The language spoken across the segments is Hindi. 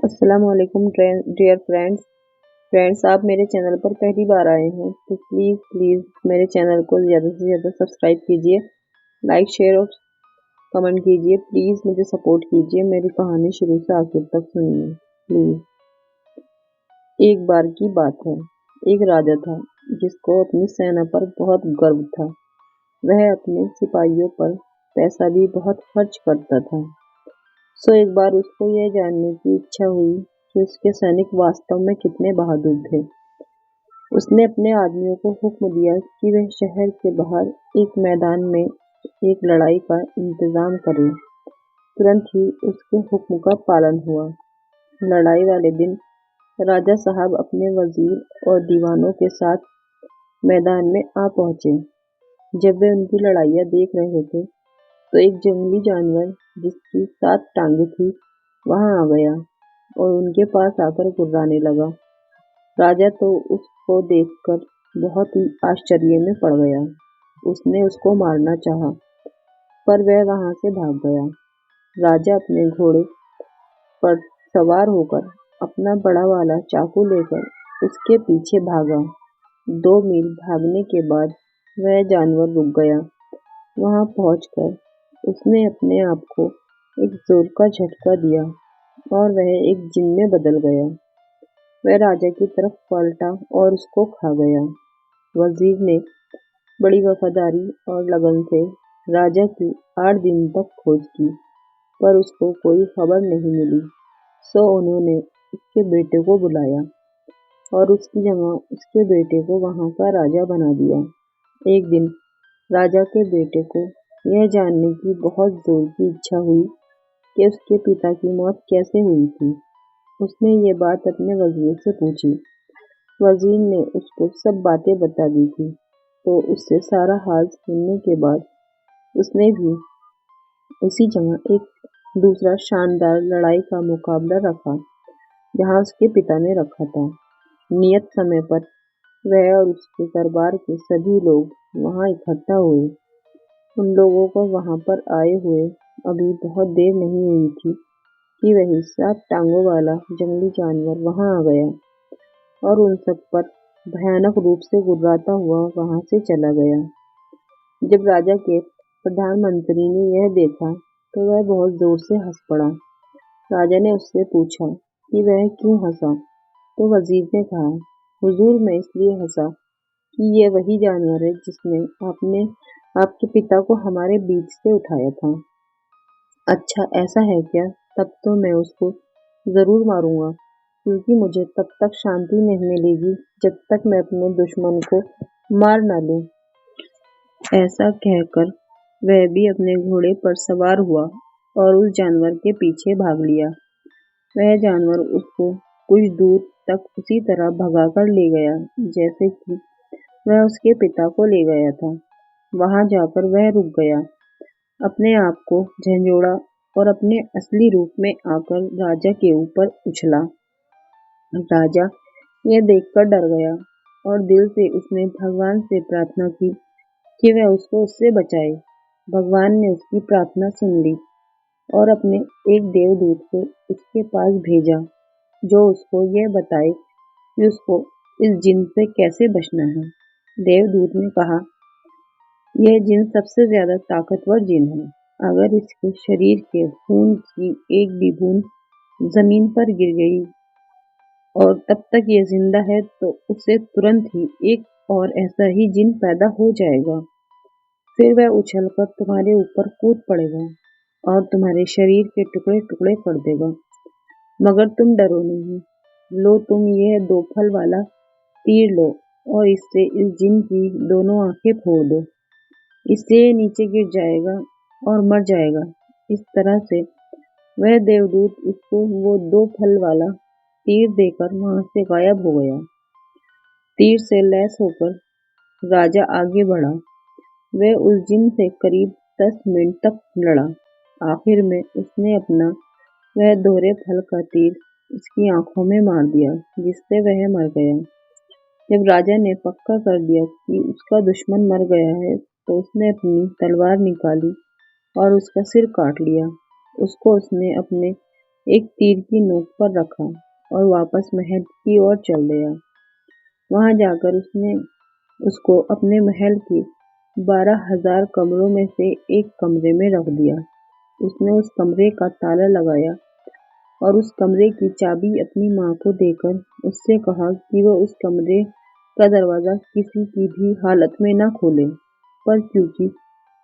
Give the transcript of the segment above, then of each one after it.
अस्सलामुअलैकुम डियर फ्रेंड्स, आप मेरे चैनल पर पहली बार आए हैं तो प्लीज़ मेरे चैनल को ज़्यादा से ज़्यादा सब्सक्राइब कीजिए, लाइक शेयर और कमेंट कीजिए। प्लीज़ मुझे सपोर्ट कीजिए, मेरी कहानी शुरू से आखिर तक सुनिए प्लीज़। एक बार की बात है, एक राजा था जिसको अपनी सेना पर बहुत गर्व था। वह अपने सिपाहियों पर पैसा भी बहुत खर्च करता था। एक बार उसको यह जानने की इच्छा हुई कि उसके सैनिक वास्तव में कितने बहादुर थे। उसने अपने आदमियों को हुक्म दिया कि वह शहर के बाहर एक मैदान में एक लड़ाई का इंतजाम करें। तुरंत ही उसके हुक्म का पालन हुआ। लड़ाई वाले दिन राजा साहब अपने वजीर और दीवानों के साथ मैदान में आ पहुंचे। जब वे उनकी लड़ाइयाँ देख रहे थे तो एक जंगली जानवर जिसकी 7 टांगें थी वहां आ गया और उनके पास आकर गुर्राने लगा। राजा तो उसको देखकर बहुत ही आश्चर्य में पड़ गया। उसने उसको मारना चाहा, पर वह वहां से भाग गया। राजा अपने घोड़े पर सवार होकर अपना बड़ा वाला चाकू लेकर उसके पीछे भागा। 2 मील भागने के बाद वह जानवर रुक गया। वहां पहुंचकर उसने अपने आप को एक जोर का झटका दिया और वह एक जिन में बदल गया। वह राजा की तरफ पलटा और उसको खा गया। वजीर ने बड़ी वफादारी और लगन से राजा की 8 दिन तक खोज की, पर उसको कोई खबर नहीं मिली। उन्होंने उसके बेटे को बुलाया और उसकी जगह उसके बेटे को वहां का राजा बना दिया। एक दिन राजा के बेटे को यह जानने की बहुत जोर की इच्छा हुई कि उसके पिता की मौत कैसे हुई थी। उसने ये बात अपने वजीर से पूछी। वजीर ने उसको सब बातें बता दी थी। तो उससे सारा हाल सुनने के बाद उसने भी उसी जगह एक दूसरा शानदार लड़ाई का मुकाबला रखा जहां उसके पिता ने रखा था। नियत समय पर वह और उसके दरबार के सभी लोग वहां इकट्ठा हुए। उन लोगों को वहां पर आए हुए अभी बहुत देर नहीं हुई थी कि वही 7 टांगों वाला जंगली जानवर वहां आ गया और उन सब पर भयानक रूप से गुर्राता हुआ वहां से चला गया। जब राजा के प्रधानमंत्री ने यह देखा तो वह बहुत जोर से हंस पड़ा। राजा ने उससे पूछा कि वह क्यों हंसा, तो वजीर ने कहा, हुजूर, मैं इसलिए हंसा कि ये वही जानवर है जिसने आपके पिता को हमारे बीच से उठाया था। अच्छा, ऐसा है क्या? तब तो मैं उसको जरूर मारूंगा, क्योंकि मुझे तब तक शांति नहीं मिलेगी जब तक मैं अपने दुश्मन को मार न लूं। ऐसा कहकर वह भी अपने घोड़े पर सवार हुआ और उस जानवर के पीछे भाग लिया। वह जानवर उसको कुछ दूर तक उसी तरह भगाकर ले गया जैसे कि वह उसके पिता को ले गया था। वहां जाकर वह रुक गया, अपने आप को झंझोड़ा और अपने असली रूप में आकर राजा के ऊपर उछला। राजा यह देखकर डर गया और दिल से उसने भगवान से प्रार्थना की कि वह उसको उससे बचाए। भगवान ने उसकी प्रार्थना सुन ली और अपने एक देवदूत को उसके पास भेजा, जो उसको यह बताए कि उसको इस जिन से कैसे बचना है। देवदूत ने कहा, यह जिन सबसे ज्यादा ताकतवर जिन है। अगर इसके शरीर के खून की एक भी बूंद जमीन पर गिर गई और तब तक ये जिंदा है तो उसे तुरंत ही एक और ऐसा ही जिन पैदा हो जाएगा। फिर वह उछलकर तुम्हारे ऊपर कूद पड़ेगा और तुम्हारे शरीर के टुकड़े टुकड़े कर देगा। मगर तुम डरो नहीं। लो, तुम यह 2 फल वाला तीर लो और इससे इस जिन की दोनों आंखें फोड़ दो। इससे ये नीचे गिर जाएगा और मर जाएगा। इस तरह से वह देवदूत उसको वो 2 फल वाला तीर देकर वहां से गायब हो गया। तीर से लैस होकर राजा आगे बढ़ा। वह उस जिन से करीब 10 मिनट तक लड़ा। आखिर में उसने अपना वह दोहरे फल का तीर उसकी आंखों में मार दिया, जिससे वह मर गया। जब राजा ने पक्का कर दिया कि उसका दुश्मन मर गया है, तो उसने अपनी तलवार निकाली और उसका सिर काट लिया। उसको उसने अपने एक तीर की नोक पर रखा और वापस महल की ओर चल दिया। वहां जाकर उसने उसको अपने महल के 12,000 कमरों में से एक कमरे में रख दिया। उसने उस कमरे का ताला लगाया और उस कमरे की चाबी अपनी माँ को देकर उससे कहा कि वह उस कमरे का दरवाजा किसी की भी हालत में न खोले। पर क्योंकि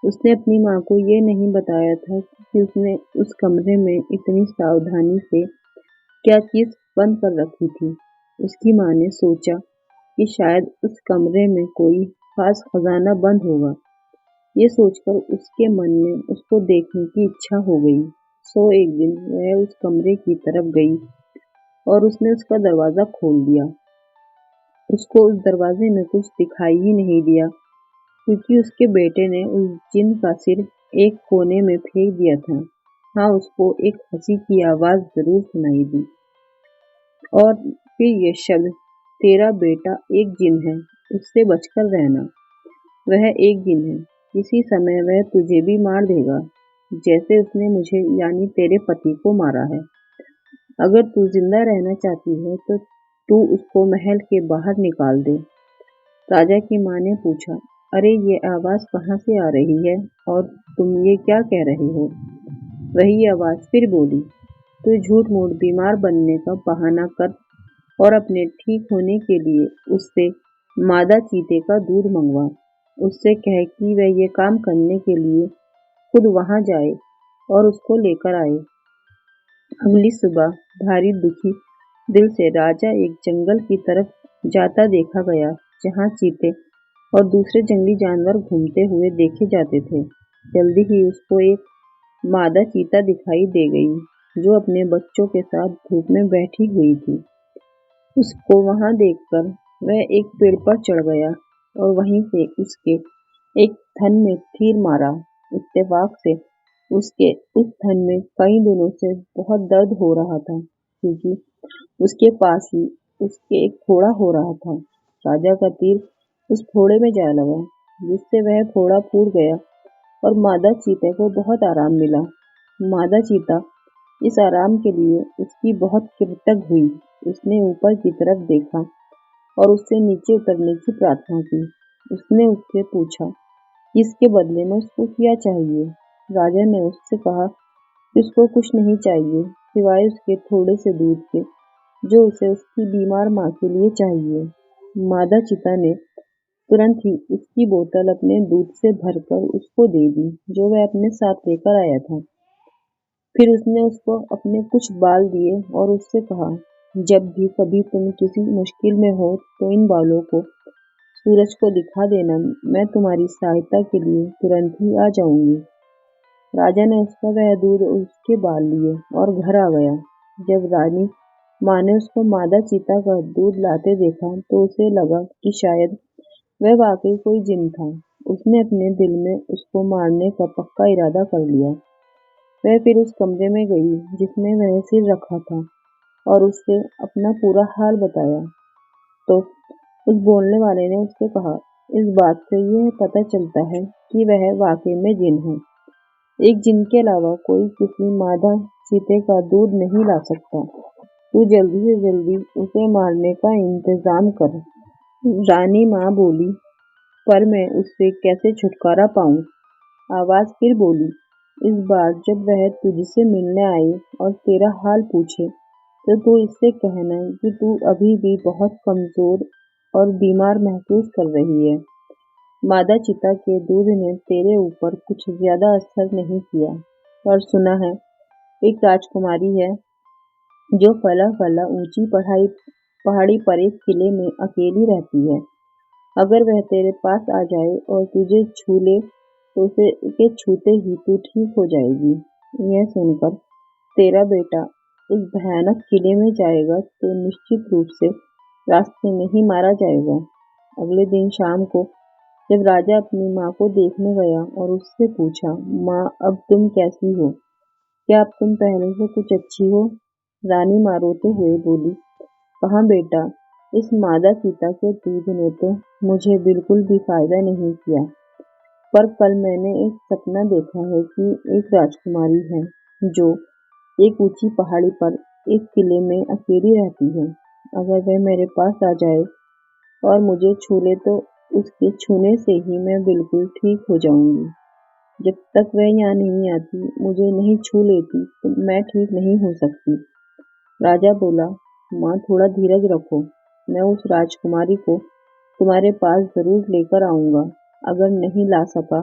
उसने अपनी माँ को ये नहीं बताया था कि उसने उस कमरे में इतनी सावधानी से क्या चीज बंद कर रखी थी, उसकी माँ ने सोचा कि शायद उस कमरे में कोई खास खजाना बंद होगा। ये सोचकर उसके मन में उसको देखने की इच्छा हो गई। सो एक दिन वह उस कमरे की तरफ गई और उसने उसका दरवाजा खोल दिया। उसको उस दरवाजे में कुछ दिखाई ही नहीं दिया, क्योंकि उसके बेटे ने उस जिन का सिर एक कोने में फेंक दिया था। हाँ, उसको एक हंसी की आवाज जरूर सुनाई दी और फिर ये शब्द, तेरा बेटा एक जिन है, उससे बचकर रहना। वह एक जिन है, किसी समय वह तुझे भी मार देगा, जैसे उसने मुझे यानी तेरे पति को मारा है। अगर तू जिंदा रहना चाहती है तो तू उसको महल के बाहर निकाल दे। राजा की माँ ने पूछा, अरे ये आवाज कहाँ से आ रही है और तुम ये क्या कह रहे हो? वही आवाज फिर बोली, तू झूठ मूठ बीमार बनने का बहाना कर और अपने ठीक होने के लिए उससे मादा चीते का दूध मंगवा। उससे कह कि वह ये काम करने के लिए खुद वहां जाए और उसको लेकर आए। अगली सुबह भारी दुखी दिल से राजा एक जंगल की तरफ जाता देखा गया, जहाँ चीते और दूसरे जंगली जानवर घूमते हुए देखे जाते थे। जल्दी ही उसको एक मादा चीता दिखाई दे गई, जो अपने बच्चों के साथ धूप में बैठी हुई थी। उसको वहां देखकर वह एक पेड़ पर चढ़ गया और वहीं से उसके एक थन में तीर मारा। इत्तेफाक से उसके उस थन में कई दिनों से बहुत दर्द हो रहा था, क्योंकि उसके पास ही उसके एक फोड़ा हो रहा था। राजा का तीर उस फोड़े में जा लगा, जिससे वह फोड़ा फूट गया और मादा चीते को बहुत आराम मिला। मादा चीता इस आराम के लिए उसकी बहुत कृतज्ञ हुई। उसने ऊपर की तरफ देखा और उससे नीचे उतरने की प्रार्थना की। उसने उससे पूछा कि इसके बदले में उसको क्या चाहिए। राजा ने उससे कहा कि उसको कुछ नहीं चाहिए, सिवाय उसके थोड़े से दूध के, जो उसे उसकी बीमार माँ के लिए चाहिए। मादा चीता ने तुरंत ही उसकी बोतल अपने दूध से भरकर उसको दे दी, जो वह अपने साथ लेकर आया था। फिर उसने उसको अपने कुछ बाल दिए और उससे कहा, जब भी कभी तुम किसी मुश्किल में हो तो इन बालों को सूरज को दिखा देना, मैं तुम्हारी सहायता के लिए तुरंत ही आ जाऊंगी। राजा ने उसका वह दूध और उसके बाल लिए और घर आ गया। जब रानी माँ ने उसको मादा चीता का दूध लाते देखा तो उसे लगा कि शायद वह वाकई कोई जिन था। उसने अपने दिल में उसको मारने का पक्का इरादा कर लिया। वह फिर उस कमरे में गई जिसमें वह सिर रखा था और उससे अपना पूरा हाल बताया। तो उस बोलने वाले ने उससे कहा, इस बात से यह पता चलता है कि वह वाकई में जिन है। एक जिन के अलावा कोई किसी मादा चीते का दूध नहीं ला सकता। तू जल्दी से जल्दी उसे मारने का इंतजाम कर। रानी माँ बोली, पर मैं उससे कैसे छुटकारा पाऊं? आवाज फिर बोली, इस बार जब वह तुझसे मिलने आए और तेरा हाल पूछे तो तू इससे कहना कि तू अभी भी बहुत कमजोर और बीमार महसूस कर रही है। मादा चीता के दूध ने तेरे ऊपर कुछ ज्यादा असर नहीं किया, पर सुना है एक राजकुमारी है जो फला फला ऊंची पहाड़ी पर एक किले में अकेली रहती है। अगर वह तेरे पास आ जाए और तुझे छू ले तो उसे के छूते ही तू ठीक हो जाएगी। यह सुनकर तेरा बेटा उस भयानक किले में जाएगा तो निश्चित रूप से रास्ते में ही मारा जाएगा। अगले दिन शाम को जब राजा अपनी माँ को देखने गया और उससे पूछा, माँ अब तुम कैसी हो? क्या अब तुम पहले से कुछ अच्छी हो? रानी माँ रोते हुए बोली, कहाँ बेटा, इस मादा चीता के दूध ने तो मुझे बिल्कुल भी फायदा नहीं किया। पर कल मैंने एक सपना देखा है कि एक राजकुमारी है जो एक ऊंची पहाड़ी पर एक किले में अकेली रहती है। अगर वह मेरे पास आ जाए और मुझे छू ले तो उसके छूने से ही मैं बिल्कुल ठीक हो जाऊंगी। जब तक वह यहाँ नहीं आती, मुझे नहीं छू लेती तो मैं ठीक नहीं हो सकती। राजा बोला, माँ थोड़ा धीरज रखो। मैं उस राजकुमारी को तुम्हारे पास जरूर लेकर आऊंगा। अगर नहीं ला सका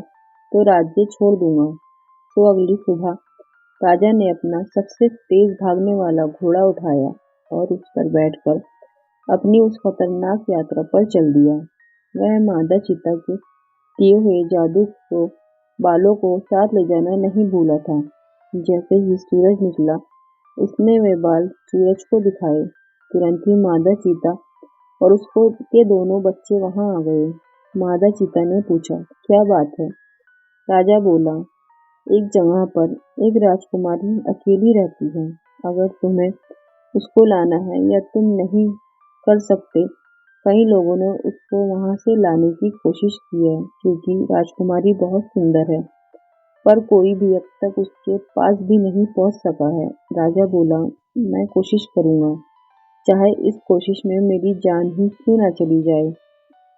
तो राज्य छोड़ दूंगा। तो अगली सुबह राजा ने अपना सबसे तेज भागने वाला घोड़ा उठाया और उस पर बैठकर अपनी उस खतरनाक यात्रा पर चल दिया। वह मादा चीता के किए हुए जादू को बालों को साथ ले जाना नहीं भूला था। जैसे ही सूरज निकला, उसने वे बाल सूरज को दिखाए। तुरंत ही मादा चीता और उसको के दोनों बच्चे वहां आ गए। मादा चीता ने पूछा, क्या बात है? राजा बोला, एक जगह पर एक राजकुमारी अकेली रहती है। अगर तुम्हें उसको लाना है या तुम नहीं कर सकते, कई लोगों ने उसको वहां से लाने की कोशिश की है क्योंकि राजकुमारी बहुत सुंदर है, पर कोई भी अब तक उसके पास भी नहीं पहुंच सका है। राजा बोला, मैं कोशिश करूंगा, चाहे इस कोशिश में मेरी जान ही क्यों ना चली जाए।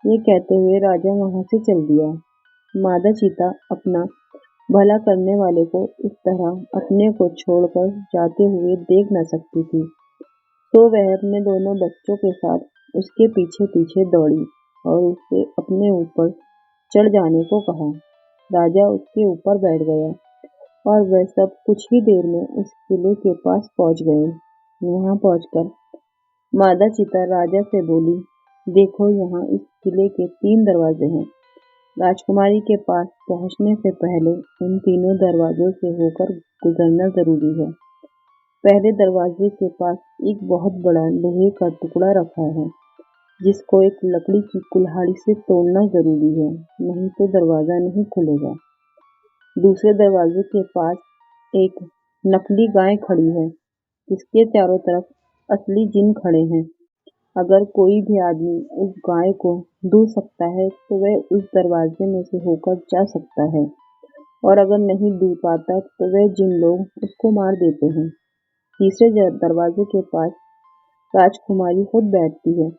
ये कहते हुए राजा वहां से चल दिया। मादा चीता अपना भला करने वाले को इस तरह अपने को छोड़कर जाते हुए देख न सकती थी, तो वह अपने दोनों बच्चों के साथ उसके पीछे पीछे दौड़ी और उससे अपने ऊपर चढ़ जाने को कहा। राजा उसके ऊपर बैठ गया और वह सब कुछ ही देर में उस किले के पास पहुंच गए। वहां पहुंचकर मादा चीता राजा से बोली, देखो यहाँ इस किले के 3 दरवाजे हैं। राजकुमारी के पास पहुंचने से पहले उन तीनों दरवाजों से होकर गुजरना जरूरी है। पहले दरवाजे के पास एक बहुत बड़ा लोहे का टुकड़ा रखा है, जिसको एक लकड़ी की कुल्हाड़ी से तोड़ना जरूरी है, नहीं तो दरवाजा नहीं खुलेगा। दूसरे दरवाजे के पास एक नकली गाय खड़ी है, जिसके चारों तरफ असली जिन खड़े हैं। अगर कोई भी आदमी उस गाय को दूह सकता है तो वह उस दरवाजे में से होकर जा सकता है, और अगर नहीं दूह पाता तो वह जिन लोग उसको मार देते हैं। तीसरे दरवाजे के पास राजकुमारी खुद बैठती है।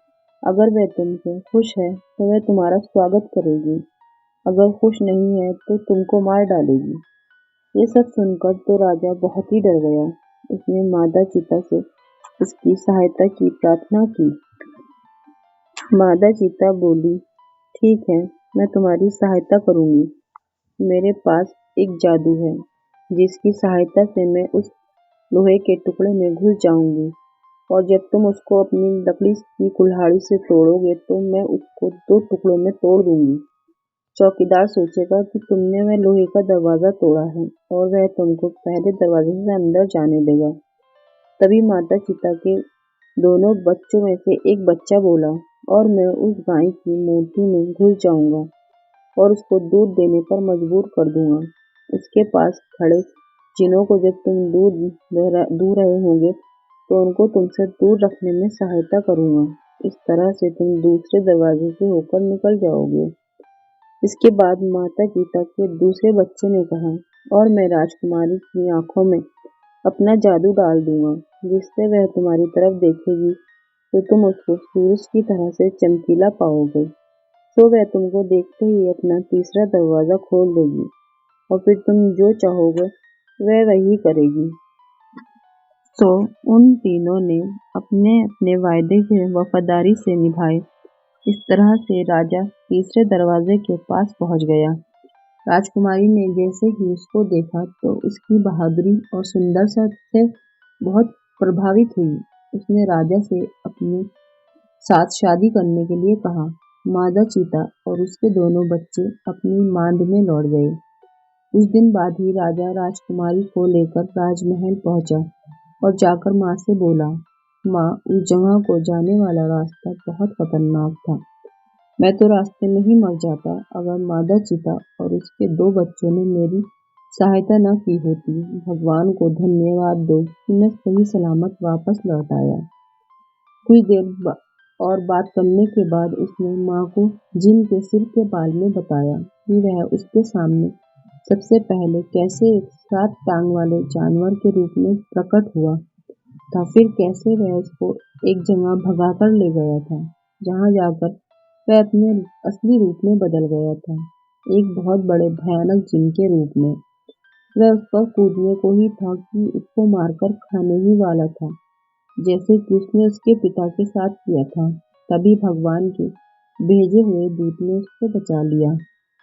अगर वह तुमसे खुश है तो वह तुम्हारा स्वागत करेगी, अगर खुश नहीं है तो तुमको मार डालेगी। ये सब सुनकर तो राजा बहुत ही डर गया। उसने मादा चीता से उसकी सहायता की प्रार्थना की। मादा चीता बोली, ठीक है, मैं तुम्हारी सहायता करूंगी। मेरे पास एक जादू है, जिसकी सहायता से मैं उस लोहे के टुकड़े में घुस जाऊंगी, और जब तुम उसको अपनी लकड़ी की कुल्हाड़ी से तोड़ोगे तो मैं उसको 2 टुकड़ों में तोड़ दूंगी। चौकीदार सोचेगा कि तुमने वह लोहे का दरवाजा तोड़ा है और वह तुमको पहले दरवाजे से अंदर जाने देगा। तभी माता चीता के दोनों बच्चों में से एक बच्चा बोला, और मैं उस गाय की मूर्ति में घुस जाऊंगा और उसको दूध देने पर मजबूर कर दूंगा। उसके पास खड़े जिनों को जब तुम दूध रहे होंगे तो उनको तुमसे दूर रखने में सहायता करूंगा। इस तरह से तुम दूसरे दरवाजे से होकर निकल जाओगे। इसके बाद माता गीता के दूसरे बच्चे ने कहा, और मैं राजकुमारी की आंखों में अपना जादू डाल दूंगा, जिससे वह तुम्हारी तरफ देखेगी तो तुम उसको सूरज की तरह से चमकीला पाओगे। तो वह तुमको देखते ही अपना तीसरा दरवाजा खोल देगी और फिर तुम जो चाहोगे वह वही करेगी। तो उन तीनों ने अपने अपने वायदे की वफादारी से निभाए। इस तरह से राजा तीसरे दरवाजे के पास पहुंच गया। राजकुमारी ने जैसे ही उसको देखा तो उसकी बहादुरी और सुंदरता से बहुत प्रभावित हुई। उसने राजा से अपने साथ शादी करने के लिए कहा। मादा चीता और उसके दोनों बच्चे अपनी मांद में लौट गए। कुछ दिन बाद ही राजा राजकुमारी को लेकर राजमहल पहुंचा और जाकर माँ से बोला, माँ, उस जगह को जाने वाला रास्ता बहुत खतरनाक था। मैं तो रास्ते में ही मर जाता अगर मादा चीता और उसके 2 बच्चों ने मेरी सहायता न की होती। भगवान को धन्यवाद दो कि मैं सही सलामत वापस लौट आया। कुछ देर और बात करने के बाद उसने माँ को जिन के सिर के बारे में बताया कि वह उसके सामने सबसे पहले कैसे एक 7 टांग वाले जानवर के रूप में प्रकट हुआ था, फिर कैसे वह उसको एक जगह भगाकर ले गया था, जहाँ जाकर वह अपने असली रूप में बदल गया था, एक बहुत बड़े भयानक जिन के रूप में। वह उस पर कूदने को ही था कि उसको मारकर खाने ही वाला था, जैसे कि उसने उसके पिता के साथ किया था। तभी भगवान के भेजे हुए दूत ने उसको बचा लिया।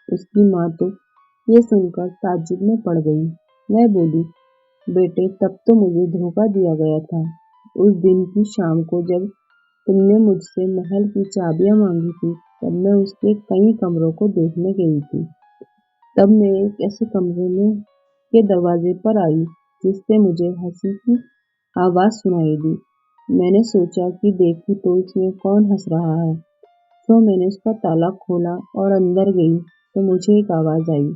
उसकी माँ तो ये सुनकर ताज्जुब में पड़ गई। वह बोली, बेटे, तब तो मुझे धोखा दिया गया था। उस दिन की शाम को जब तुमने मुझसे महल की चाबियां मांगी थी, तब मैं उसके कई कमरों को देखने गई थी। तब मैं एक ऐसे कमरे में के दरवाजे पर आई जिससे मुझे हंसी की आवाज सुनाई दी। मैंने सोचा कि देखूं तो इसमें कौन हंस रहा है। तो मैंने उसका ताला खोला और अंदर गई तो मुझे एक आवाज आई,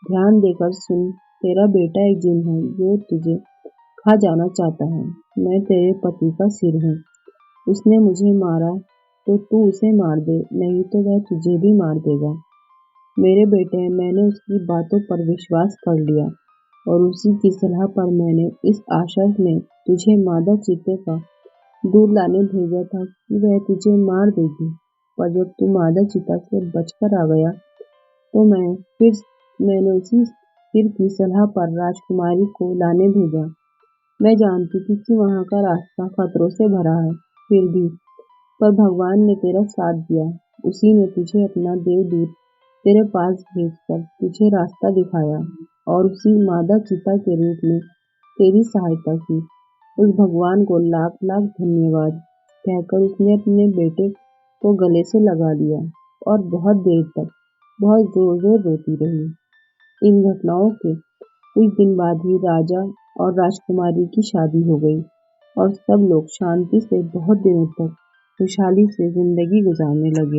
ध्यान देकर सुन, तेरा बेटा एक जिन है जो तुझे खा जाना चाहता है। मैं तेरे पति का सिर हूँ। उसने मुझे मारा तो तू उसे मार दे, नहीं तो वह तुझे भी मार देगा। मेरे बेटे, मैंने उसकी बातों पर विश्वास कर लिया और उसी की सलाह पर मैंने इस आशा में तुझे मादा चीते का दूध लाने भेजा था कि वह तुझे मार देगी। पर जब तू मादा चीता से बचकर आ गया तो मैंने उसी सिर की सलाह पर राजकुमारी को लाने भेजा। मैं जानती थी कि वहाँ का रास्ता खतरों से भरा है, फिर भी पर भगवान ने तेरा साथ दिया। उसी ने तुझे अपना देवदूत तेरे पास भेजकर तुझे रास्ता दिखाया और उसी मादा चीता के रूप में तेरी सहायता की। उस भगवान को लाख लाख धन्यवाद, कहकर उसने अपने बेटे को गले से लगा लिया और बहुत देर तक बहुत जोर जोर रोती रही। इन घटनाओं के कुछ दिन बाद ही राजा और राजकुमारी की शादी हो गई और सब लोग शांति से बहुत दिनों तक खुशहाली से जिंदगी गुजारने लगे।